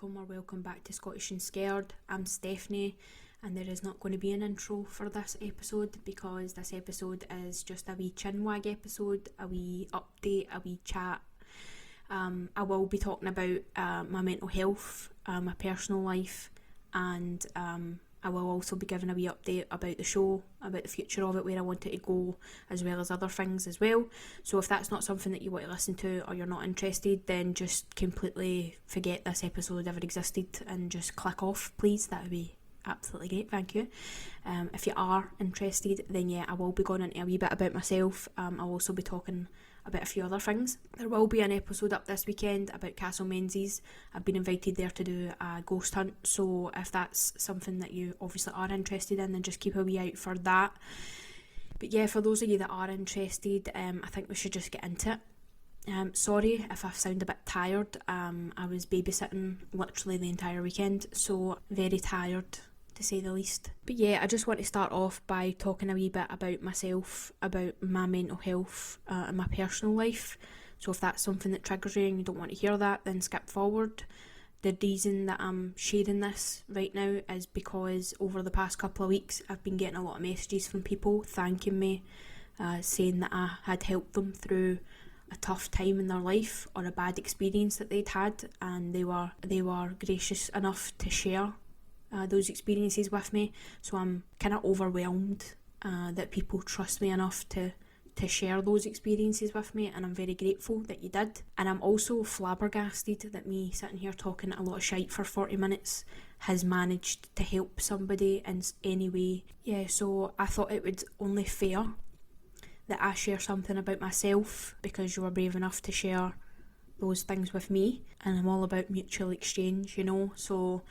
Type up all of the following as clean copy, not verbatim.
welcome back to Scottish and Scared. I'm Stefanie, and there is not going to be an intro for this episode because this episode is just a wee Chinwag episode, a wee update, a wee chat. I will be talking about my mental health, my personal life, and I will also be giving a wee update about the show, about the future of it, where I want it to go, as well as other things as well. So if that's not something that you want to listen to or you're not interested, then just completely forget this episode ever existed and just click off, please. That would be absolutely great, thank you. If you are interested, then yeah, I will be going into a wee bit about myself. I'll also be talking about a few other things. There will be an episode up this weekend about Castle Menzies. I've been invited there to do a ghost hunt, so if that's something that you obviously are interested in, then just keep a wee eye out for that. But yeah, for those of you that are interested, I think we should just get into it. Sorry if I sound a bit tired. I was babysitting literally the entire weekend, so very tired to say the least. But yeah, I just want to start off by talking a wee bit about myself, about my mental health and my personal life. So if that's something that triggers you and you don't want to hear that, then skip forward. The reason that I'm sharing this right now is because over the past couple of weeks I've been getting a lot of messages from people thanking me, saying that I had helped them through a tough time in their life or a bad experience that they'd had, and they were gracious enough to share those experiences with me. So I'm kind of overwhelmed that people trust me enough to share those experiences with me, and I'm very grateful that you did. And I'm also flabbergasted that me sitting here talking a lot of shite for 40 minutes has managed to help somebody in any way. Yeah, so I thought it would only fair that I share something about myself because you were brave enough to share those things with me, and I'm all about mutual exchange, you know. So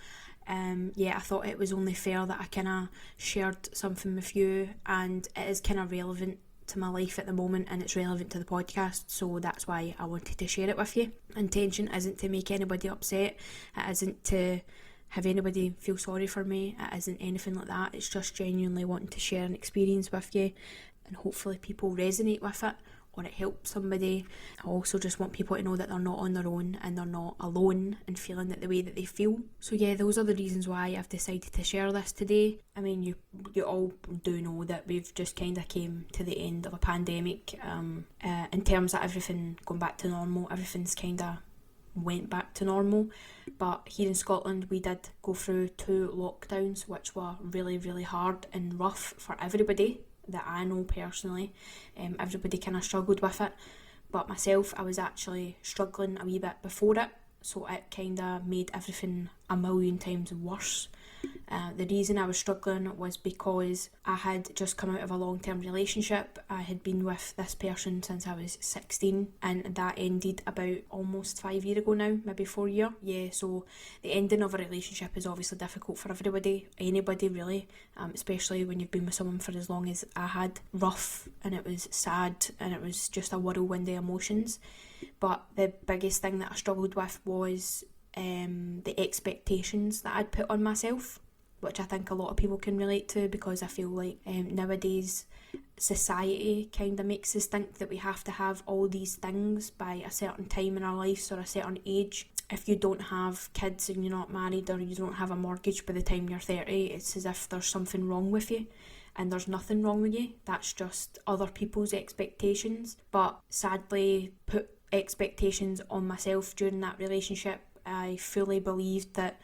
I thought it was only fair that I kind of shared something with you, and it is kind of relevant to my life at the moment, and it's relevant to the podcast, so that's why I wanted to share it with you. Intention isn't to make anybody upset, it isn't to have anybody feel sorry for me, it isn't anything like that. It's just genuinely wanting to share an experience with you, and hopefully people resonate with it or it helps somebody. I also just want people to know that they're not on their own and they're not alone in feeling that the way that they feel. So yeah, those are the reasons why I've decided to share this today. I mean, you all do know that we've just kind of came to the end of a pandemic. In terms of everything going back to normal, everything's kind of went back to normal. But here in Scotland, we did go through 2 lockdowns, which were really, really hard and rough for everybody that I know personally. Everybody kind of struggled with it, but myself, I was actually struggling a wee bit before it, so it kind of made everything a million times worse. The reason I was struggling was because I had just come out of a long-term relationship. I had been with this person since I was 16, and that ended about almost 5 years ago now, maybe 4 years. Yeah, so the ending of a relationship is obviously difficult for everybody, anybody really, especially when you've been with someone for as long as I had. Rough, and it was sad, and it was just a whirlwind of emotions. But the biggest thing that I struggled with was the expectations that I'd put on myself, which I think a lot of people can relate to, because I feel like nowadays society kind of makes us think that we have to have all these things by a certain time in our lives or a certain age. If you don't have kids and you're not married, or you don't have a mortgage by the time you're 30, it's as if there's something wrong with you. And there's nothing wrong with you, that's just other people's expectations. But sadly, put expectations on myself during that relationship. I fully believed that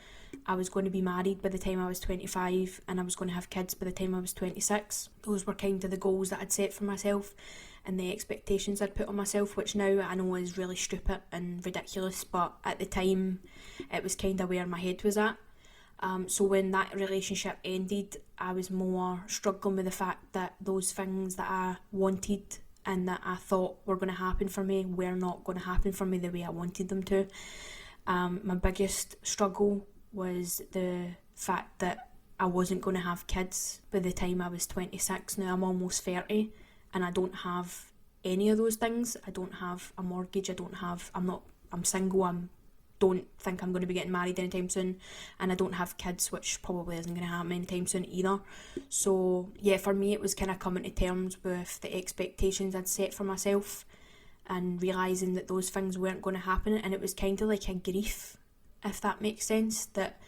I was going to be married by the time I was 25 and I was going to have kids by the time I was 26. Those were kind of the goals that I'd set for myself and the expectations I'd put on myself, which now I know is really stupid and ridiculous, but at the time it was kind of where my head was at. So when that relationship ended, I was more struggling with the fact that those things that I wanted and that I thought were going to happen for me were not going to happen for me the way I wanted them to. My biggest struggle was the fact that I wasn't going to have kids by the time I was 26. Now I'm almost 30 and I don't have any of those things. I don't have a mortgage, I'm single, don't think I'm going to be getting married anytime soon, and I don't have kids, which probably isn't going to happen anytime soon either. So yeah, for me it was kind of coming to terms with the expectations I'd set for myself and realising that those things weren't going to happen, and it was kind of like a grief if that makes sense, that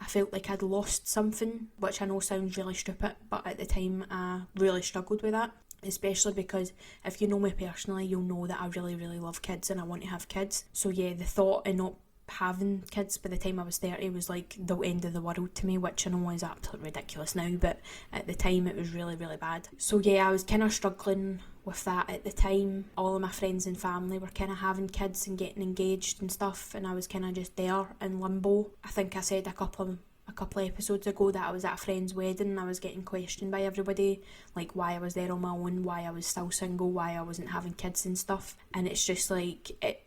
I felt like I'd lost something, which I know sounds really stupid, but at the time I really struggled with that, especially because if you know me personally, you'll know that I really, really love kids and I want to have kids. So yeah, the thought of not having kids by the time I was 30 was like the end of the world to me, which I know is absolutely ridiculous now, but at the time it was really, really bad. So yeah, I was kind of struggling with that at the time. All of my friends and family were kind of having kids and getting engaged and stuff, and I was kind of just there in limbo. I think I said a couple of episodes ago that I was at a friend's wedding and I was getting questioned by everybody, like why I was there on my own, why I was still single, why I wasn't having kids and stuff. And it's just like,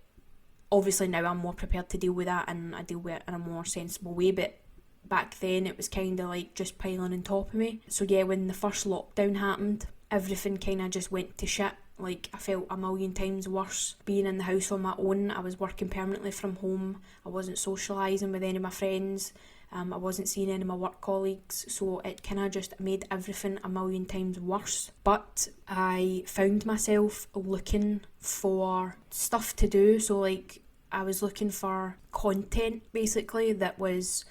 obviously now I'm more prepared to deal with that and I deal with it in a more sensible way, but back then it was kind of like just piling on top of me. So yeah, when the first lockdown happened, everything kind of just went to shit. Like, I felt a million times worse being in the house on my own. I was working permanently from home. I wasn't socialising with any of my friends. I wasn't seeing any of my work colleagues, so it kind of just made everything a million times worse. But I found myself looking for stuff to do, so like I was looking for content basically that was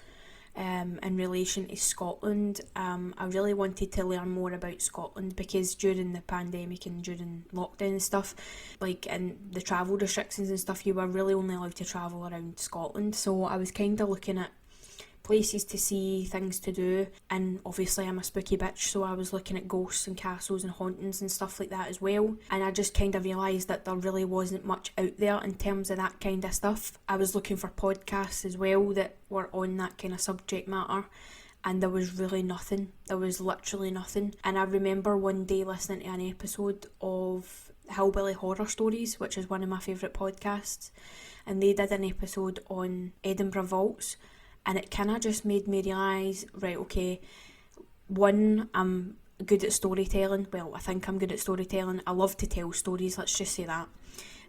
in relation to Scotland. I really wanted to learn more about Scotland because during the pandemic and during lockdown and stuff, like in the travel restrictions and stuff, you were really only allowed to travel around Scotland. So I was kind of looking at places to see, things to do, and obviously I'm a spooky bitch, so I was looking at ghosts and castles and hauntings and stuff like that as well, and I just kind of realised that there really wasn't much out there in terms of that kind of stuff. I was looking for podcasts as well that were on that kind of subject matter, and there was really nothing. There was literally nothing. And I remember one day listening to an episode of Hillbilly Horror Stories, which is one of my favourite podcasts, and they did an episode on Edinburgh Vaults. And it kind of just made me realise, right, okay, one, I'm good at storytelling. Well, I think I'm good at storytelling. I love to tell stories, let's just say that.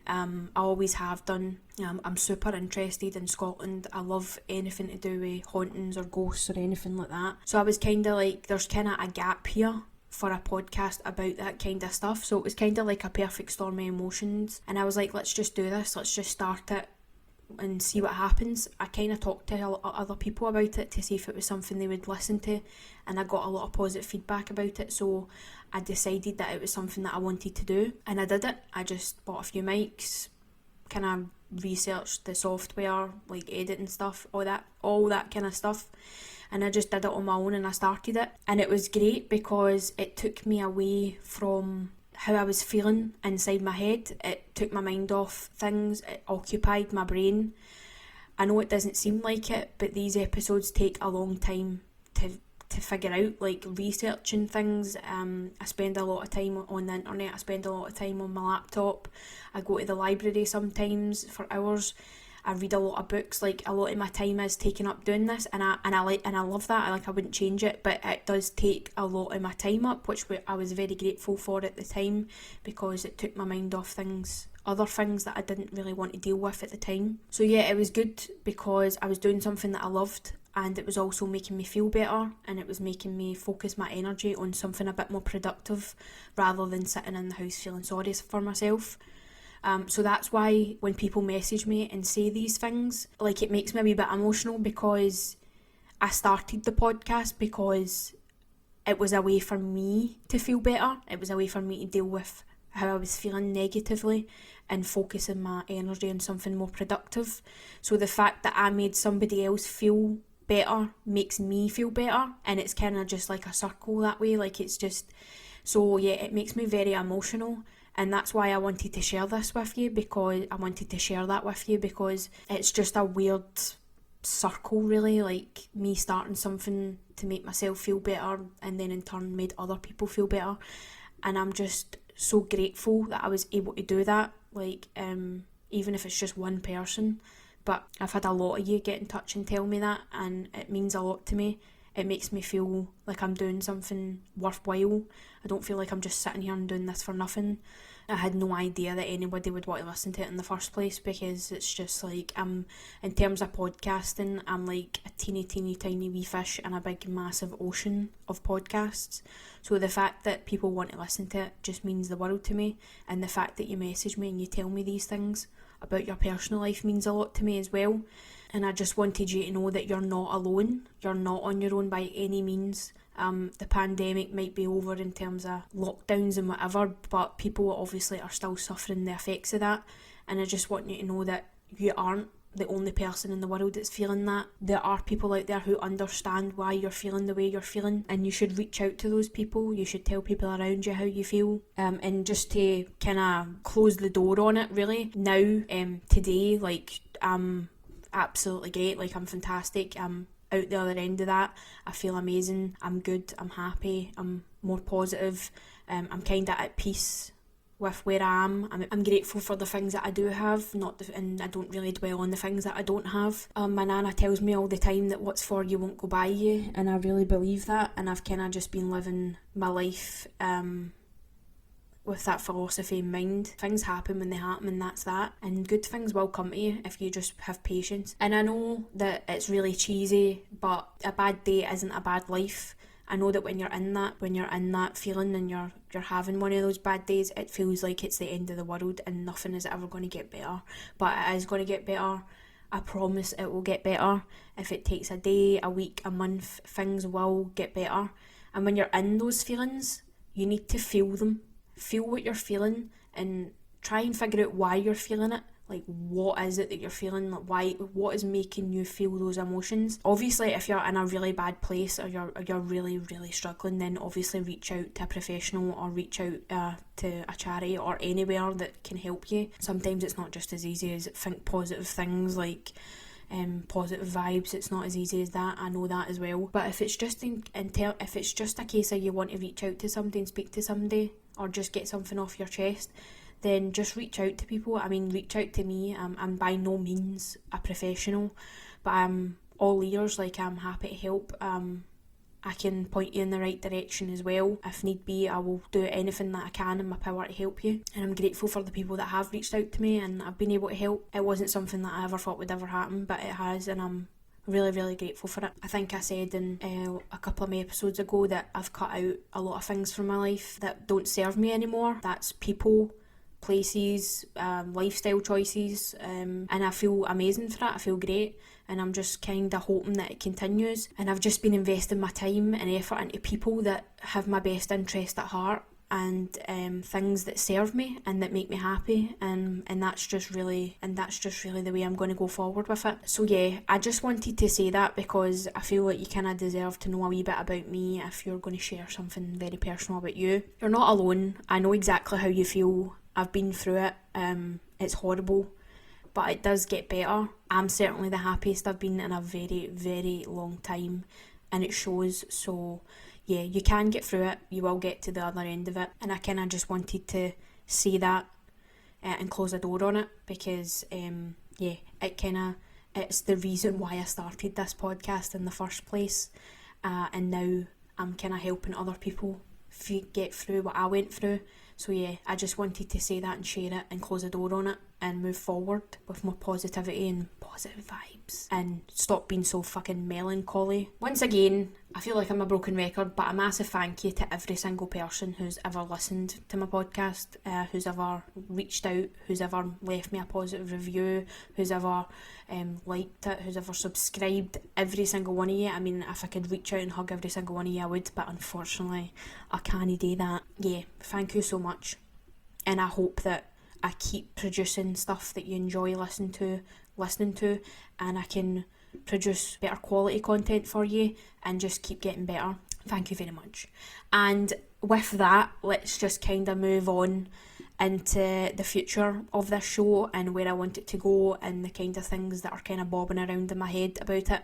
I always have done. I'm super interested in Scotland. I love anything to do with hauntings or ghosts or anything like that. So I was kind of like, there's kind of a gap here for a podcast about that kind of stuff. So it was kind of like a perfect storm of emotions. And I was like, let's just do this. Let's just start it and see what happens. I kind of talked to other people about it to see if it was something they would listen to, and I got a lot of positive feedback about it, so I decided that it was something that I wanted to do, and I did it. I just bought a few mics, kind of researched the software, like editing stuff, all that kind of stuff, and I just did it on my own and I started it, and it was great because it took me away from how I was feeling inside my head. It took my mind off things, it occupied my brain. I know it doesn't seem like it, but these episodes take a long time to figure out, like researching things. I spend a lot of time on the internet, I spend a lot of time on my laptop, I go to the library sometimes for hours, I read a lot of books. Like, a lot of my time is taken up doing this, and I love that. I wouldn't change it, but it does take a lot of my time up, which I was very grateful for at the time, because it took my mind off other things that I didn't really want to deal with at the time. So yeah, it was good because I was doing something that I loved, and it was also making me feel better, and it was making me focus my energy on something a bit more productive rather than sitting in the house feeling sorry for myself. So that's why when people message me and say these things, like, it makes me a wee bit emotional, because I started the podcast because it was a way for me to feel better. It was a way for me to deal with how I was feeling negatively and focusing my energy on something more productive. So the fact that I made somebody else feel better makes me feel better, and it's kind of just like a circle that way. Like, it's just, so yeah, it makes me very emotional. And that's why I wanted to share this with you, because it's just a weird circle, really, like me starting something to make myself feel better and then in turn made other people feel better. And I'm just so grateful that I was able to do that, like, even if it's just one person. But I've had a lot of you get in touch and tell me that, and it means a lot to me. It makes me feel like I'm doing something worthwhile. I don't feel like I'm just sitting here and doing this for nothing. I had no idea that anybody would want to listen to it in the first place, because it's just like, in terms of podcasting, I'm like a teeny tiny wee fish in a big massive ocean of podcasts. So the fact that people want to listen to it just means the world to me, and the fact that you message me and you tell me these things about your personal life means a lot to me as well. And I just wanted you to know that you're not alone. You're not on your own by any means. The pandemic might be over in terms of lockdowns and whatever, but people obviously are still suffering the effects of that. And I just want you to know that you aren't the only person in the world that's feeling that. There are people out there who understand why you're feeling the way you're feeling, and you should reach out to those people. You should tell people around you how you feel. And just to kind of close the door on it, really, now, today, like, I'm absolutely great. Like, I'm fantastic. I'm out the other end of that. I feel amazing. I'm good. I'm happy. I'm more positive. I'm kind of at peace with where I am. I'm grateful for the things that I do have, and I don't really dwell on the things that I don't have. My nana tells me all the time that what's for you won't go by you, and I really believe that, and I've kind of just been living my life with that philosophy in mind. Things happen when they happen, and that's that. And good things will come to you if you just have patience. And I know that it's really cheesy, but a bad day isn't a bad life. I know that when you're in that feeling and you're having one of those bad days, it feels like it's the end of the world and nothing is ever going to get better. But it is going to get better. I promise it will get better. If it takes a day, a week, a month, things will get better. And when you're in those feelings, you need to feel them. Feel what you're feeling and try and figure out why you're feeling it. Like, what is it that you're feeling? Like, what is making you feel those emotions? Obviously, if you're in a really bad place or you're really, really struggling, then obviously reach out to a professional or reach out to a charity or anywhere that can help you. Sometimes it's not just as easy as think positive things, like positive vibes. It's not as easy as that. I know that as well. But if it's just if it's just a case of you want to reach out to somebody and speak to somebody or just get something off your chest, then just reach out to people. I mean, reach out to me. I'm by no means a professional, but I'm all ears. Like, I'm happy to help. I can point you in the right direction as well. If need be, I will do anything that I can in my power to help you. And I'm grateful for the people that have reached out to me and I've been able to help. It wasn't something that I ever thought would ever happen, but it has, and I'm really, really grateful for it. I think I said in a couple of my episodes ago that I've cut out a lot of things from my life that don't serve me anymore. That's people, places, lifestyle choices, and I feel amazing for it. I feel great, and I'm just kind of hoping that it continues. And I've just been investing my time and effort into people that have my best interest at heart, and things that serve me and that make me happy, and that's just really the way I'm going to go forward with it. So yeah, I just wanted to say that because I feel like you kind of deserve to know a wee bit about me if you're going to share something very personal about you. You're not alone. I know exactly how you feel. I've been through it. It's horrible, but it does get better. I'm certainly the happiest I've been in a very, very long time, and it shows. So yeah, you can get through it. You will get to the other end of it. And I kind of just wanted to say that and close the door on it because it's the reason why I started this podcast in the first place. And now I'm kind of helping other people get through what I went through. So yeah, I just wanted to say that and share it and close the door on it and move forward with more positivity and positive vibes and stop being so fucking melancholy. Once again, I feel like I'm a broken record, but a massive thank you to every single person who's ever listened to my podcast, who's ever reached out, who's ever left me a positive review, who's ever liked it, who's ever subscribed. Every single one of you. I mean, if I could reach out and hug every single one of you, I would, but unfortunately I can't do that. Yeah, thank you so much, and I hope that I keep producing stuff that you enjoy listening to, and I can produce better quality content for you and just keep getting better. Thank you very much. And with that, let's just kind of move on into the future of this show and where I want it to go and the kind of things that are kind of bobbing around in my head about it.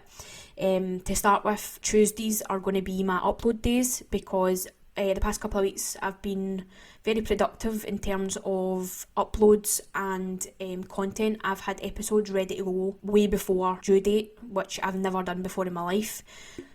To start with, Tuesdays are going to be my upload days because the past couple of weeks I've been very productive in terms of uploads and content. I've had episodes ready to go way before due date, which I've never done before in my life.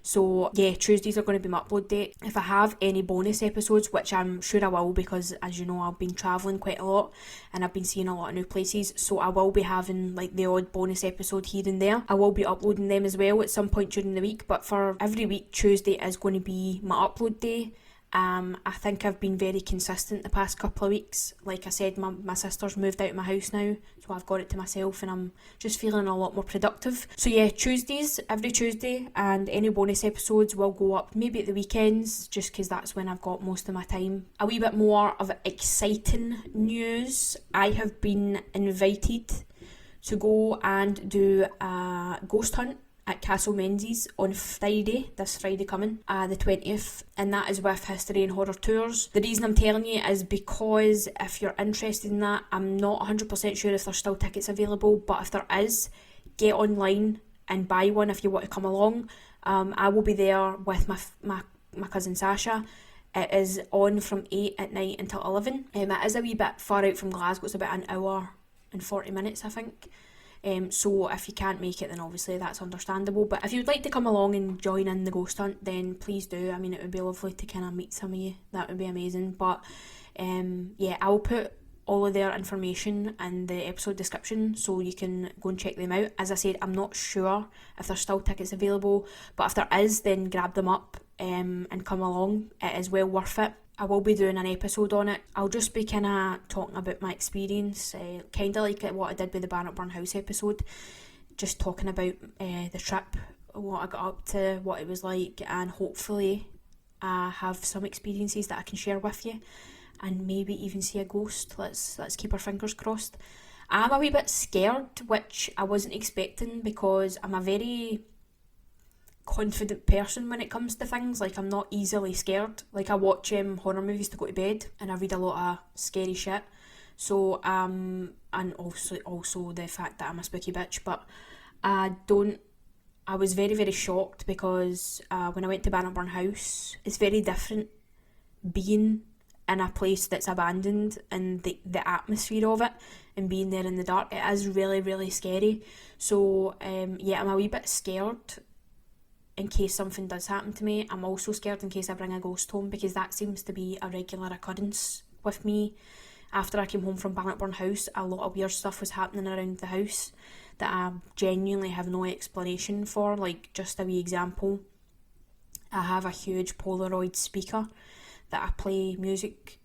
So yeah, Tuesdays are going to be my upload date. If I have any bonus episodes, which I'm sure I will, because as you know, I've been travelling quite a lot and I've been seeing a lot of new places, so I will be having like the odd bonus episode here and there. I will be uploading them as well at some point during the week, but for every week, Tuesday is going to be my upload day. I think I've been very consistent the past couple of weeks. Like I said, my sister's moved out of my house now, so I've got it to myself and I'm just feeling a lot more productive. So yeah, Tuesdays, every Tuesday, and any bonus episodes will go up maybe at the weekends, just because that's when I've got most of my time. A wee bit more of exciting news. I have been invited to go and do a ghost hunt at Castle Menzies on Friday, this Friday coming, the 20th, and that is with History and Horror Tours. The reason I'm telling you is because if you're interested in that, I'm not 100% sure if there's still tickets available, but if there is, get online and buy one if you want to come along. I will be there with my cousin Sasha. It is on from 8 at night until 11. It is a wee bit far out from Glasgow, it's about an hour and 40 minutes I think. So if you can't make it, then obviously that's understandable, but if you'd like to come along and join in the ghost hunt, then please do. I mean, it would be lovely to kind of meet some of you, that would be amazing. But yeah, I'll put all of their information in the episode description so you can go and check them out. As I said, I'm not sure if there's still tickets available, but if there is, then grab them up and come along. It is well worth it. I will be doing an episode on it. I'll just be kind of talking about my experience, kind of like what I did with the Bannockburn House episode, just talking about the trip, what I got up to, what it was like, and hopefully I have some experiences that I can share with you, and maybe even see a ghost. Let's keep our fingers crossed. I'm a wee bit scared, which I wasn't expecting, because I'm a very confident person when it comes to things. Like, I'm not easily scared. Like, I watch horror movies to go to bed, and I read a lot of scary shit. So and also the fact that I'm a spooky bitch. But I was very, very shocked, because when I went to Bannockburn House, it's very different being in a place that's abandoned and the atmosphere of it, and being there in the dark. It is really, really scary. So yeah, I'm a wee bit scared in case something does happen to me. I'm also scared in case I bring a ghost home, because that seems to be a regular occurrence with me. After I came home from Bannockburn House, a lot of weird stuff was happening around the house that I genuinely have no explanation for. Like, just a wee example, I have a huge Polaroid speaker that I play music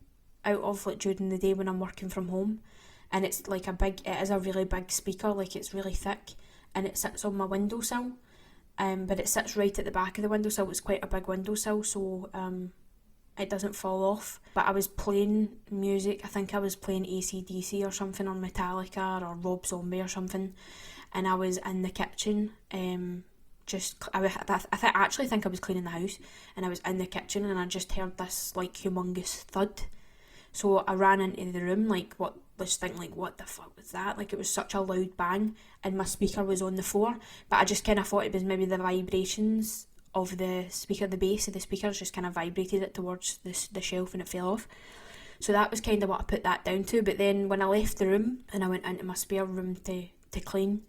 out of, like, during the day when I'm working from home, and it's like it is a really big speaker, like, it's really thick, and it sits on my windowsill. But it sits right at the back of the windowsill. It's quite a big windowsill, so it doesn't fall off. But I was playing music. I think I was playing AC/DC or something, or Metallica or Rob Zombie or something, and I was in the kitchen. I actually think I was cleaning the house, and I was in the kitchen, and I just heard this like humongous thud. So I ran into the room, like, what the fuck was that? Like, it was such a loud bang, and my speaker was on the floor, but I just kind of thought it was maybe the vibrations of the speaker, the base of the speakers just kind of vibrated it towards the shelf, and it fell off. So that was kind of what I put that down to. But then when I left the room and I went into my spare room to clean,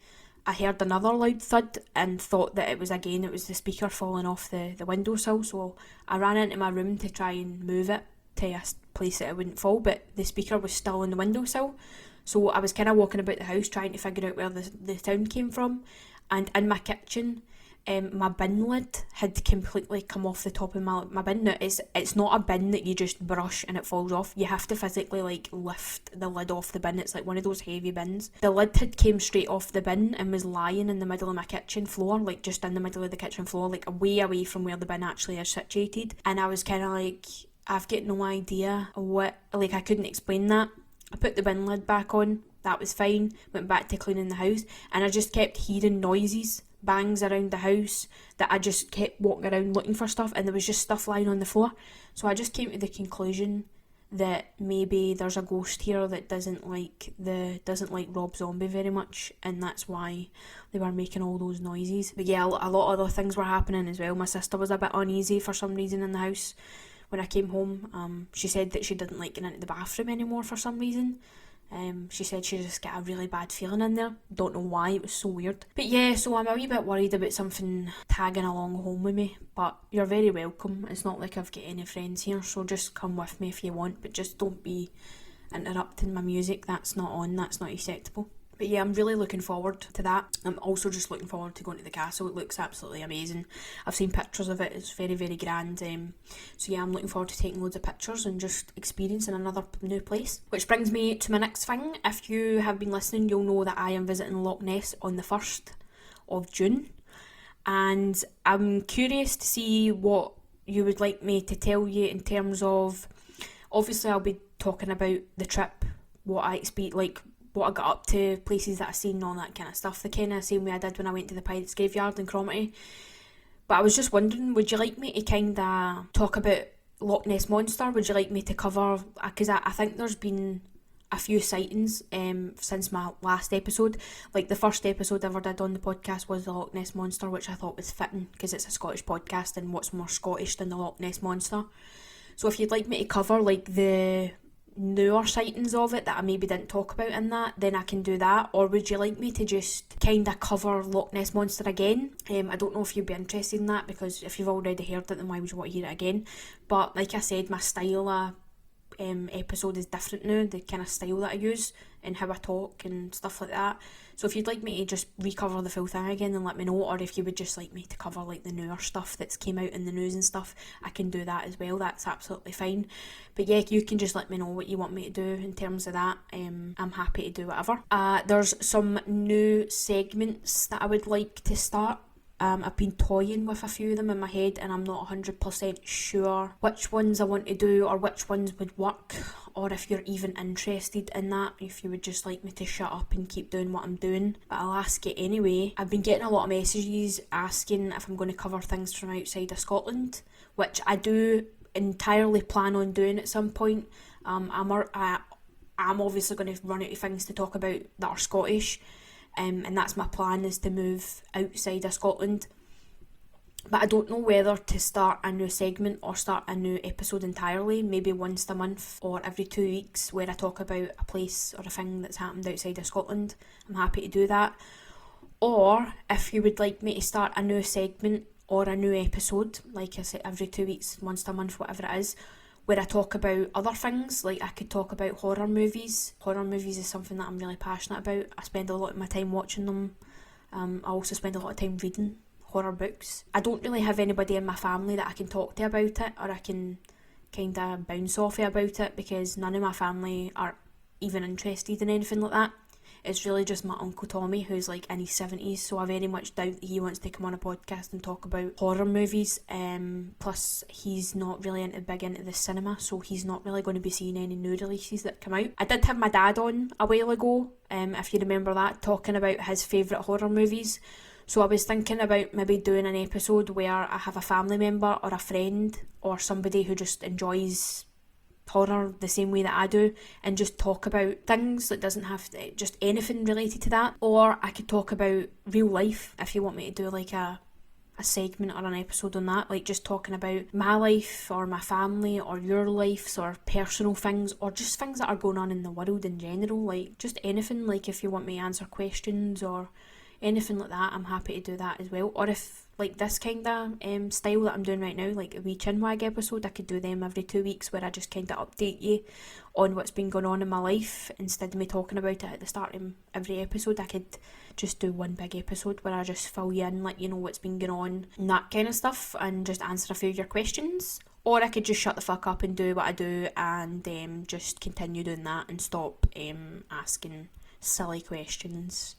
I heard another loud thud and thought that it was the speaker falling off the windowsill. So I ran into my room to try and move it to a place that it wouldn't fall, but the speaker was still on the windowsill. So I was kind of walking about the house trying to figure out where the sound came from. And in my kitchen, my bin lid had completely come off the top of my bin. Now, it's not a bin that you just brush and it falls off. You have to physically, like, lift the lid off the bin. It's like one of those heavy bins. The lid had came straight off the bin and was lying in the middle of my kitchen floor, like just in the middle of the kitchen floor, like way away from where the bin actually is situated. And I was kind of like, I've got no idea what, like, I couldn't explain that. I put the bin lid back on, that was fine, went back to cleaning the house, and I just kept hearing noises, bangs around the house, that I just kept walking around looking for stuff, and there was just stuff lying on the floor. So I just came to the conclusion that maybe there's a ghost here that doesn't like Rob Zombie very much, and that's why they were making all those noises. But yeah, a lot of other things were happening as well. My sister was a bit uneasy for some reason in the house when I came home. She said that she didn't like getting into the bathroom anymore for some reason. She said she just got a really bad feeling in there. Don't know why, it was so weird. But yeah, so I'm a wee bit worried about something tagging along home with me. But you're very welcome. It's not like I've got any friends here, so just come with me if you want. But just don't be interrupting my music. That's not acceptable. But yeah, I'm really looking forward to that. I'm also just looking forward to going to the castle. It looks absolutely amazing. I've seen pictures of it. It's very, very grand. So yeah, I'm looking forward to taking loads of pictures and just experiencing another new place. Which brings me to my next thing. If you have been listening, you'll know that I am visiting Loch Ness on the 1st of June. And I'm curious to see what you would like me to tell you in terms of, obviously I'll be talking about the trip, what I expect, like what I got up to, places that I've seen, all that kind of stuff, the kind of same way I did when I went to the Pirates Graveyard in Cromarty. But I was just wondering, would you like me to kind of talk about Loch Ness Monster? Would you like me to cover, because I think there's been a few sightings since my last episode. Like the first episode I ever did on the podcast was the Loch Ness Monster, which I thought was fitting because it's a Scottish podcast, and what's more Scottish than the Loch Ness Monster? So if you'd like me to cover like the newer sightings of it that I maybe didn't talk about in that, then I can do that. Or would you like me to just kind of cover Loch Ness Monster again? I don't know if you'd be interested in that, because if you've already heard it, then why would you want to hear it again? But like I said, my style of episode is different now, the kind of style that I use and how I talk and stuff like that. So if you'd like me to just recover the full thing again, then let me know. Or if you would just like me to cover like the newer stuff that's came out in the news and stuff, I can do that as well. That's absolutely fine. But yeah, you can just let me know what you want me to do in terms of that. I'm happy to do whatever. There's some new segments that I would like to start. I've been toying with a few of them in my head, and I'm not 100% sure which ones I want to do or which ones would work, or if you're even interested in that, if you would just like me to shut up and keep doing what I'm doing. But I'll ask it anyway. I've been getting a lot of messages asking if I'm going to cover things from outside of Scotland, which I do entirely plan on doing at some point. I'm obviously going to run out of things to talk about that are Scottish. And that's my plan, is to move outside of Scotland. But I don't know whether to start a new segment or start a new episode entirely, maybe once a month or every 2 weeks, where I talk about a place or a thing that's happened outside of Scotland. I'm happy to do that. Or if you would like me to start a new segment or a new episode, like I said, every 2 weeks, once a month, whatever it is, where I talk about other things, like I could talk about horror movies. Horror movies is something that I'm really passionate about. I spend a lot of my time watching them. I also spend a lot of time reading horror books. I don't really have anybody in my family that I can talk to about it, or I can kind of bounce off about it, because none of my family are even interested in anything like that. It's really just my Uncle Tommy, who's like in his 70s, so I very much doubt that he wants to come on a podcast and talk about horror movies. Plus, he's not really big into the cinema, so he's not really going to be seeing any new releases that come out. I did have my dad on a while ago, if you remember that, talking about his favourite horror movies. So I was thinking about maybe doing an episode where I have a family member or a friend or somebody who just enjoys horror the same way that I do, and just talk about things that doesn't have to, just anything related to that. Or I could talk about real life, if you want me to do like a segment or an episode on that, like just talking about my life or my family or your lives or personal things, or just things that are going on in the world in general, like just anything. Like if you want me to answer questions or anything like that, I'm happy to do that as well. Or if like this kind of style that I'm doing right now, like a wee Chinwag episode, I could do them every 2 weeks, where I just kind of update you on what's been going on in my life. Instead of me talking about it at the start of every episode, I could just do one big episode where I just fill you in, let you know what's been going on and that kind of stuff, and just answer a few of your questions. Or I could just shut the fuck up and do what I do, and just continue doing that and stop asking silly questions.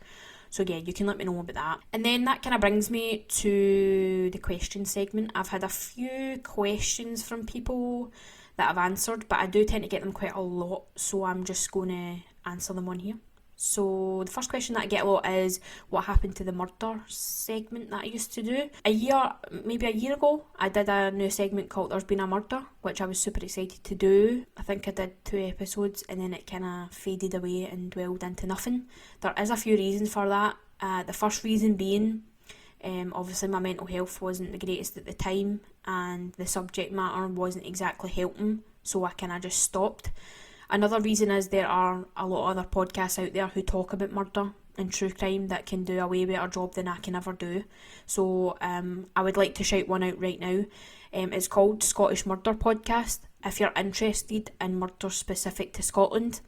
So yeah, you can let me know about that. And then that kind of brings me to the question segment. I've had a few questions from people that I've answered, but I do tend to get them quite a lot, so I'm just going to answer them on here. So the first question that I get a lot is, what happened to the murder segment that I used to do? Maybe a year ago, I did a new segment called There's Been a Murder, which I was super excited to do. I think I did 2 episodes and then it kind of faded away and dwelled into nothing. There is a few reasons for that. The first reason being, obviously my mental health wasn't the greatest at the time, and the subject matter wasn't exactly helping, so I kind of just stopped. Another reason is there are a lot of other podcasts out there who talk about murder and true crime that can do a way better job than I can ever do. So I would like to shout one out right now. It's called Scottish Murder Podcast. If you're interested in murder specific to Scotland,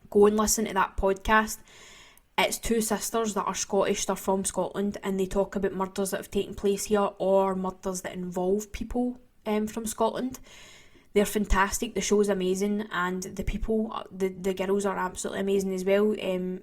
go and listen to that podcast. It's two sisters that are Scottish, they're from Scotland, and they talk about murders that have taken place here or murders that involve people from Scotland. They're fantastic, the show's amazing, and the people, the girls are absolutely amazing as well.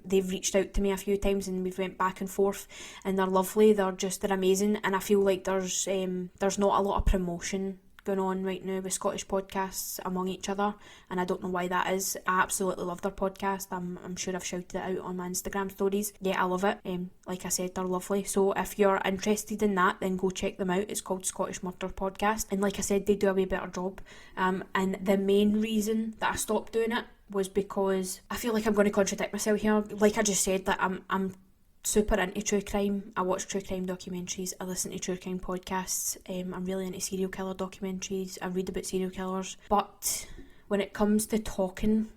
They've reached out to me a few times and we've went back and forth, and they're lovely, they're amazing, and I feel like there's not a lot of promotion going on right now with Scottish podcasts among each other, and I don't know why that is. I absolutely love their podcast. I'm sure I've shouted it out on my Instagram stories. Yeah, I love it. Like I said, they're lovely. So if you're interested in that, then go check them out. It's called Scottish Murder Podcast, and like I said, they do a way better job. And the main reason that I stopped doing it was because I feel like I'm going to contradict myself here. Like I just said, that I'm super into true crime. I watch true crime documentaries, I listen to true crime podcasts, I'm really into serial killer documentaries, I read about serial killers, but when it comes to talking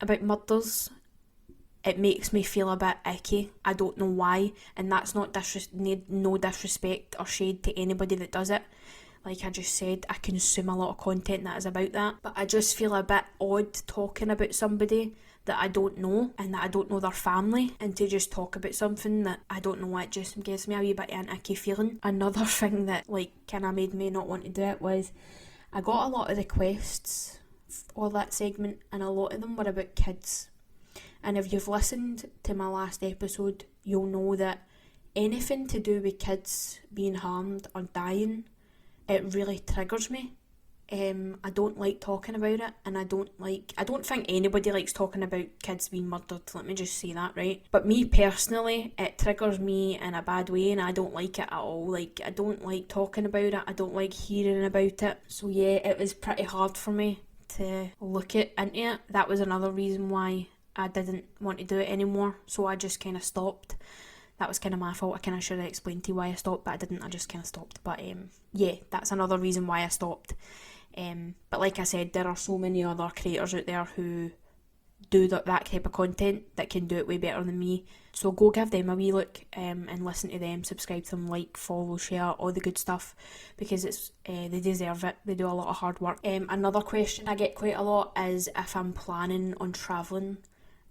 about murders, it makes me feel a bit icky. I don't know why, and that's not no disrespect or shade to anybody that does it. Like I just said, I consume a lot of content that is about that, but I just feel a bit odd talking about somebody that I don't know and that I don't know their family, and to just talk about something that I don't know, it just gives me a wee bit of an icky feeling. Another thing that like kind of made me not want to do it was I got a lot of requests for that segment, and a lot of them were about kids. And if you've listened to my last episode, you'll know that anything to do with kids being harmed or dying, it really triggers me. I don't like talking about it, and I don't think anybody likes talking about kids being murdered, let me just say that, right? But me personally, it triggers me in a bad way, and I don't like it at all. Like, I don't like talking about it, I don't like hearing about it. So yeah, it was pretty hard for me to look into it. That was another reason why I didn't want to do it anymore, so I just kind of stopped. That was kind of my fault. I kind of should have explained to you why I stopped, but I didn't. I just kind of stopped. But yeah, that's another reason why I stopped. But like I said, there are so many other creators out there who do that type of content that can do it way better than me. So go give them a wee look and listen to them, subscribe to them, like, follow, share, all the good stuff, because it's they deserve it. They do a lot of hard work. Another question I get quite a lot is if I'm planning on travelling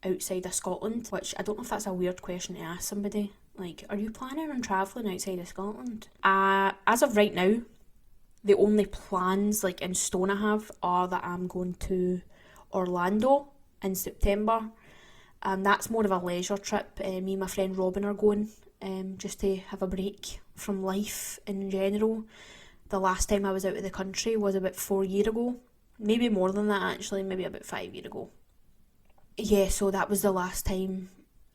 outside of Scotland, which I don't know if that's a weird question to ask somebody. Like, are you planning on travelling outside of Scotland? As of right now, the only plans like in stone I have are that I'm going to Orlando in September. That's more of a leisure trip. Me and my friend Robin are going just to have a break from life in general. The last time I was out of the country was about 4 years ago. Maybe more than that actually, maybe about 5 years ago. Yeah, so that was the last time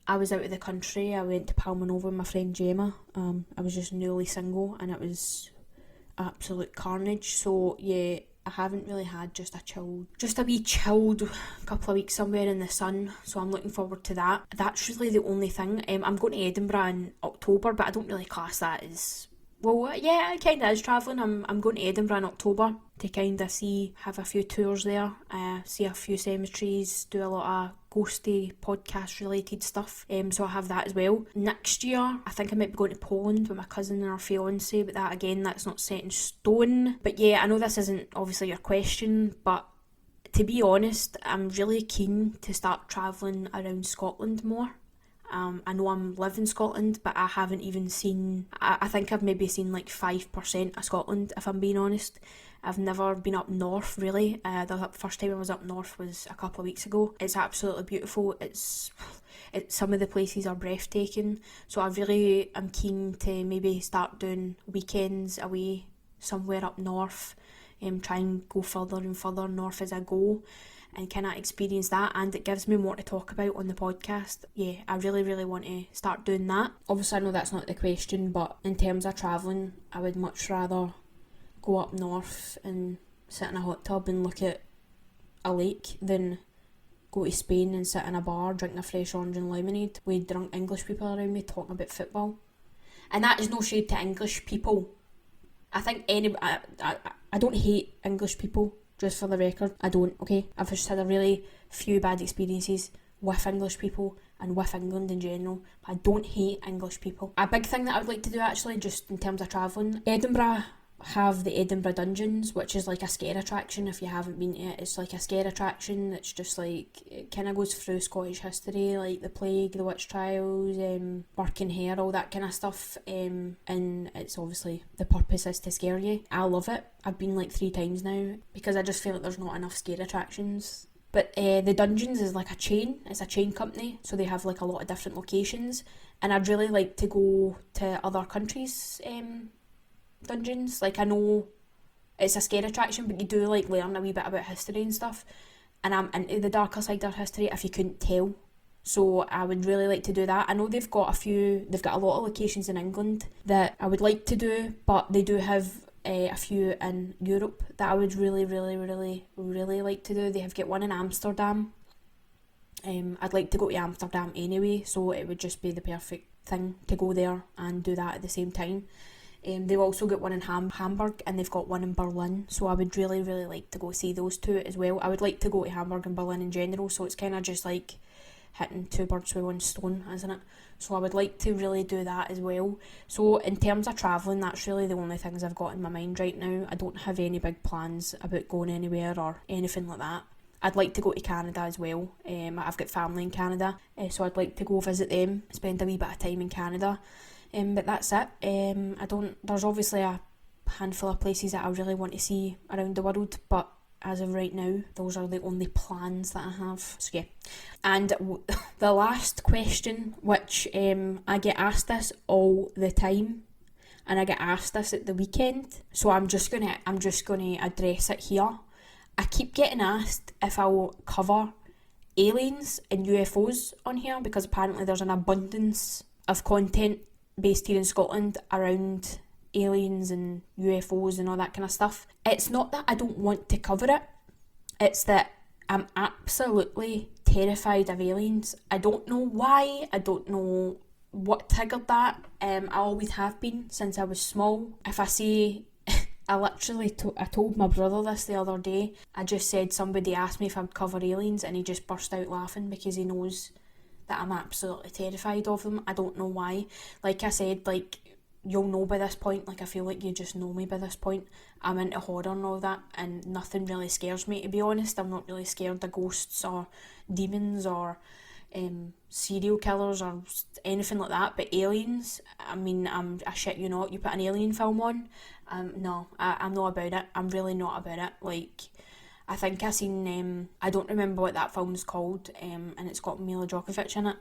I was out of the country. I went to Palmanova with my friend Gemma. I was just newly single and it was absolute carnage. So yeah, I haven't really had just a wee chilled couple of weeks somewhere in the sun, so I'm looking forward to that. That's really the only thing. I'm going to Edinburgh in October, but I don't really class that as, well, yeah, it kind of is travelling. I'm going to Edinburgh in October to kind of have a few tours there, see a few cemeteries, do a lot of ghosty podcast related stuff, so I have that as well. Next year I think I might be going to Poland with my cousin and her fiance, but that again, that's not set in stone. But yeah, I know this isn't obviously your question, but to be honest, I'm really keen to start travelling around Scotland more. I know I'm live in Scotland, but I haven't even seen, I think I've maybe seen like 5% of Scotland, if I'm being honest. I've never been up north really. The first time I was up north was a couple of weeks ago. It's absolutely beautiful. It's some of the places are breathtaking. So I really am keen to maybe start doing weekends away somewhere up north, try and go further and further north as I go, and kind of experience that, and it gives me more to talk about on the podcast. Yeah, I really, really want to start doing that. Obviously, I know that's not the question, but in terms of travelling, I would much rather go up north and sit in a hot tub and look at a lake than go to Spain and sit in a bar drinking a fresh orange and lemonade with drunk English people around me talking about football. And that is no shade to English people. I think I don't hate English people, just for the record. I don't, okay? I've just had a really few bad experiences with English people and with England in general. I don't hate English people. A big thing that I would like to do actually, just in terms of travelling, Edinburgh have the Edinburgh Dungeons, which is like a scare attraction. If you haven't been to it, it's like a scare attraction. It's just like, it kind of goes through Scottish history, like the plague, the witch trials, Burke Hare, all that kind of stuff, and it's obviously, the purpose is to scare you. I love it. I've been like 3 times now, because I just feel like there's not enough scare attractions. But the Dungeons is like a chain. It's a chain company, so they have like a lot of different locations. And I'd really like to go to other countries' dungeons. Like, I know it's a scare attraction, but you do like learn a wee bit about history and stuff. And I'm into the darker side of history, if you couldn't tell. So I would really like to do that. I know they've got a lot of locations in England that I would like to do, but they do have a few in Europe that I would really, really, really, really like to do. They have got one in Amsterdam. I'd like to go to Amsterdam anyway, so it would just be the perfect thing to go there and do that at the same time. They've also got one in Hamburg, and they've got one in Berlin, so I would really, really like to go see those 2 as well. I would like to go to Hamburg and Berlin in general, so it's kind of just like hitting 2 birds with 1 stone, isn't it? So I would like to really do that as well. So in terms of travelling, that's really the only things I've got in my mind right now. I don't have any big plans about going anywhere or anything like that. I'd like to go to Canada as well. I've got family in Canada, so I'd like to go visit them, spend a wee bit of time in Canada. But that's it. There's obviously a handful of places that I really want to see around the world, but as of right now, those are the only plans that I have. So yeah. And the last question, which I get asked this all the time, and I get asked this at the weekend, so I'm just gonna address it here. I keep getting asked if I will cover aliens and UFOs on here, because apparently there's an abundance of content based here in Scotland around aliens and UFOs and all that kind of stuff. It's not that I don't want to cover it, it's that I'm absolutely terrified of aliens. I don't know why, I don't know what triggered that. I always have been since I was small. If I say, I told my brother this the other day. I just said somebody asked me if I'd cover aliens, and he just burst out laughing because he knows that I'm absolutely terrified of them. I don't know why. Like I said, like, you'll know by this point. Like, I feel like you just know me by this point. I'm into horror and all that, and nothing really scares me, to be honest. I'm not really scared of ghosts or demons or serial killers or anything like that. But aliens, I mean, I shit you not, you put an alien film on, no, I'm not about it. I'm really not about it. Like, I think I seen, I don't remember what that film's called, and it's got Mila Djokovic in it.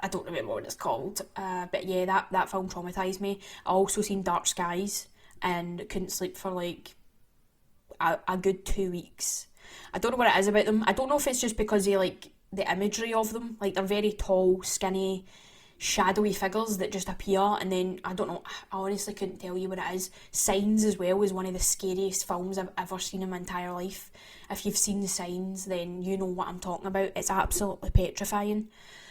I don't remember what it's called, but yeah, that film traumatised me. I also seen Dark Skies and couldn't sleep for like a good 2 weeks. I don't know what it is about them. I don't know if it's just because they like the imagery of them, like they're very tall, skinny, shadowy figures that just appear, and then I don't know, I honestly couldn't tell you what it is. Signs as well is one of the scariest films I've ever seen in my entire life. If you've seen the Signs, then you know what I'm talking about. It's absolutely petrifying.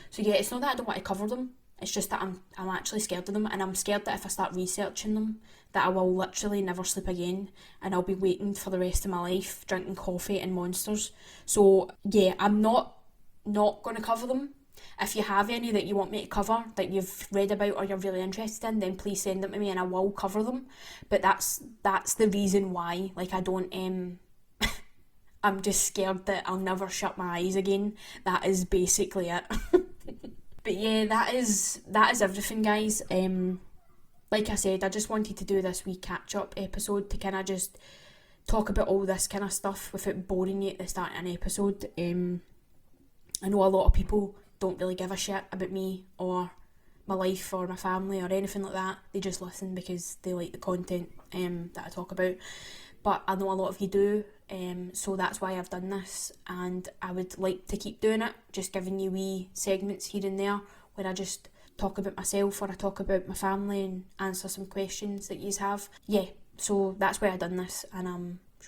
So yeah, it's not that I don't want to cover them, it's just that I'm actually scared of them, and I'm scared that if I start researching them, that I will literally never sleep again, and I'll be waiting for the rest of my life drinking coffee and Monsters. So yeah, I'm not going to cover them. If you have any that you want me to cover, that you've read about or you're really interested in, then please send them to me and I will cover them. But that's the reason why. Like, I don't, I'm just scared that I'll never shut my eyes again. That is basically it. But yeah, that is everything, guys. Like I said, I just wanted to do this wee catch-up episode to kind of just talk about all this kind of stuff without boring you at the start of an episode. I know a lot of people don't really give a shit about me or my life or my family or anything like that. They just listen because they like the content that I talk about. But I know a lot of you do, so that's why I've done this, and I would like to keep doing it, just giving you wee segments here and there where I just talk about myself or I talk about my family and answer some questions that you have. Yeah, so that's why I've done this, and I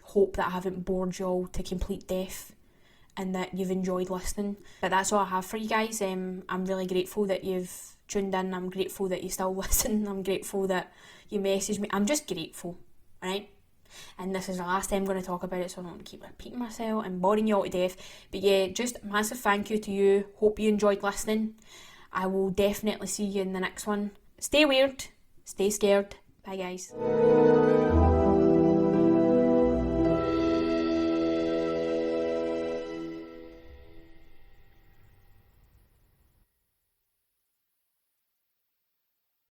hope that I haven't bored you all to complete death and that you've enjoyed listening. But that's all I have for you guys. I'm really grateful that you've tuned in. I'm grateful that you still listen. I'm grateful that you message me. I'm just grateful, right? And this is the last time I'm going to talk about it, so I don't want to keep repeating myself and boring you all to death. But yeah, just massive thank you to you. Hope you enjoyed listening. I will definitely see you in the next one. Stay weird, stay scared. Bye guys.